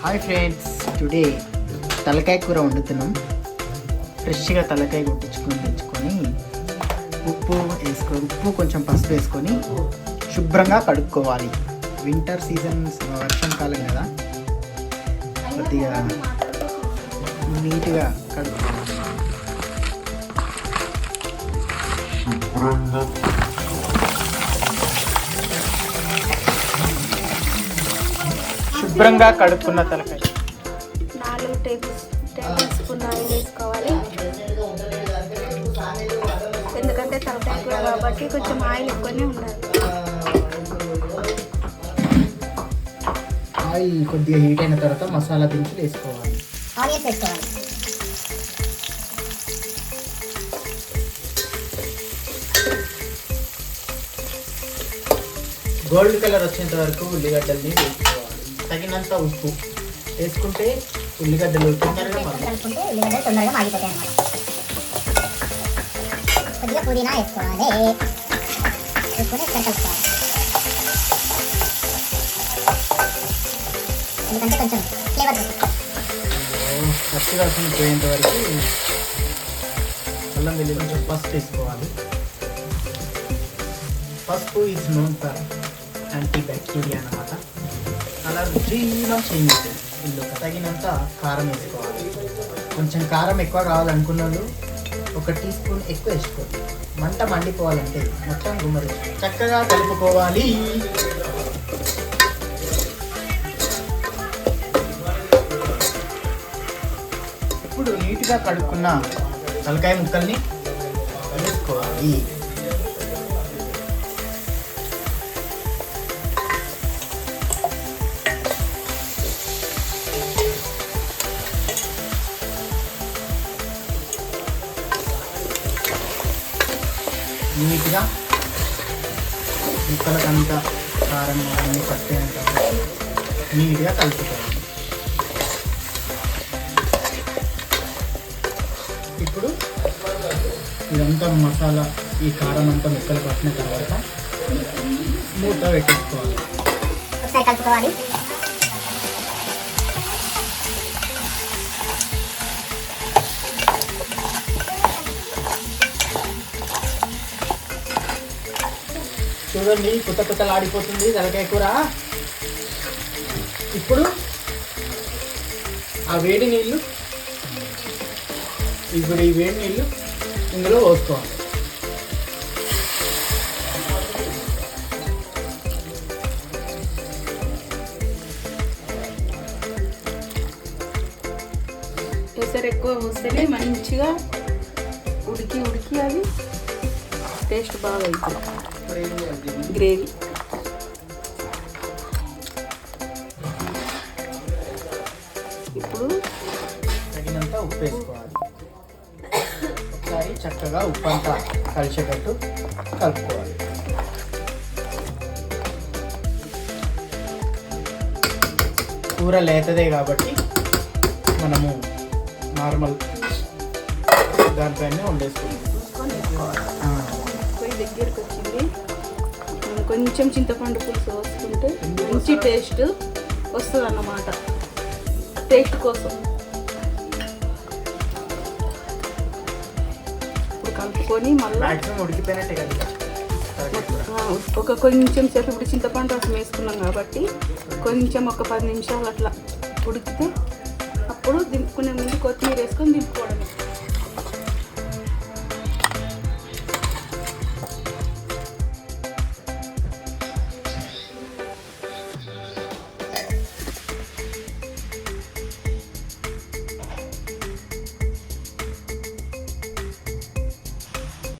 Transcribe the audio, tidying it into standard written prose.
Hi friends, today తలకాయ కూర వండుతున్నాం. ఫ్రెష్గా తలకాయ కొట్టించుకొని తెచ్చుకొని ఉప్పు కొంచెం పసుపు వేసుకొని శుభ్రంగా కడుక్కోవాలి. వింటర్ సీజన్, వర్షం కాలం కదా, కొద్దిగా నీట్గా కడుక్కోవాలి. శుభ్రంగా కడుక్కున్న తలకాయ 4 టేబుల్ స్పూన్ ఆయిల్ వేసుకోవాలి. ఎందుకంటే తలకాయ కూర కాబట్టి కొంచెం ఆయిల్ ఎక్కువనే ఉండాలి. ఆయిల్ కొద్దిగా హీట్ అయిన తర్వాత మసాలా దినుసులు వేసుకోవాలి. ఆనియన్స్ వేసుకోవాలి. గోల్డ్ కలర్ వచ్చేంత వరకు ఉల్లిగడ్డల్ని వేసుకోవాలి. తగినంత ఉప్పు వేసుకుంటే ఉల్లిగడ్డలు తొందరగా కలుపుకుంటే ఉల్లిగడ్డలు తొందరగా మాగిపోతాయి అన్నమాట. కొద్దిగా పుదీనా వేసుకోవాలి. వేసుకొని ఇక్కడ కలుపుకోవాలి. ఎందుకంటే కొంచెం ఫ్లేవర్ పచ్చి వాసన పోయేంత వరకు అల్లం వెల్లుల్లి కొంచెం పసుపు వేసుకోవాలి. పసుపు is known for anti bacteria అన్నమాట. అలా రుచిగా చేంజ్ అవుతుంది. ఇందులో తగినంత కారం వేసుకోవాలి. కొంచెం కారం ఎక్కువ కావాలనుకున్న వాళ్ళు 1 టీ స్పూన్ ఎక్కువ వేసుకోవాలి. మంట మండిపోవాలంటే మొత్తం గుమ్మడి చక్కగా కలుపుకోవాలి. ఇప్పుడు నీట్గా కడుక్కున్న తలకాయ ముక్కల్ని వేసుకోవాలి. నీట్గా ముక్కలకంతా కారం అన్నీ పట్టేంత నీట్గా కలుపుకోవాలి. ఇప్పుడు ఇదంతా మసాలా, ఈ కారం అంతా ముక్కలు పట్టిన తర్వాత మూత పెట్టేసుకోవాలి. ఒకసారి కలుపుకోవాలి. చూడండి, కొత్తలాడిపోతుంది తలకాయ కూర. ఇప్పుడు ఈ వేడి నీళ్ళు ఇందులో పోసుకోవాలి. ఎసరు ఎక్కువ పోస్తేనే మంచిగా ఉడికి అవి టేస్ట్ బాగా అవుతుంది. గ్రేవీ ఇప్పుడు తగినంత ఉప్పు వేసుకోవాలి. ఒకసారి చక్కగా ఉప్పు అంతా కలిసేటట్టు కలుపుకోవాలి. కూర లేతదే కాబట్టి మనము నార్మల్ దానిపైన వండేసుకుంటాం. దగ్గరకు వచ్చింది. కొంచెం చింతపండు పులుసు పోసుకుంటే మంచి టేస్ట్ వస్తుంది అన్నమాట. టేస్ట్ కోసం ఇప్పుడు కలుపుకొని మళ్ళీ ఉడికిపోయినట్టే కదా కొంచెం సేపు ఇప్పుడు చింతపండు రసం వేసుకున్నాం కాబట్టి కొంచెం ఒక 10 నిమిషాలు అట్లా ఉడికితే అప్పుడు దింపుకునే ముందు కొత్తిమీర వేసుకొని దింపుకోవడమే.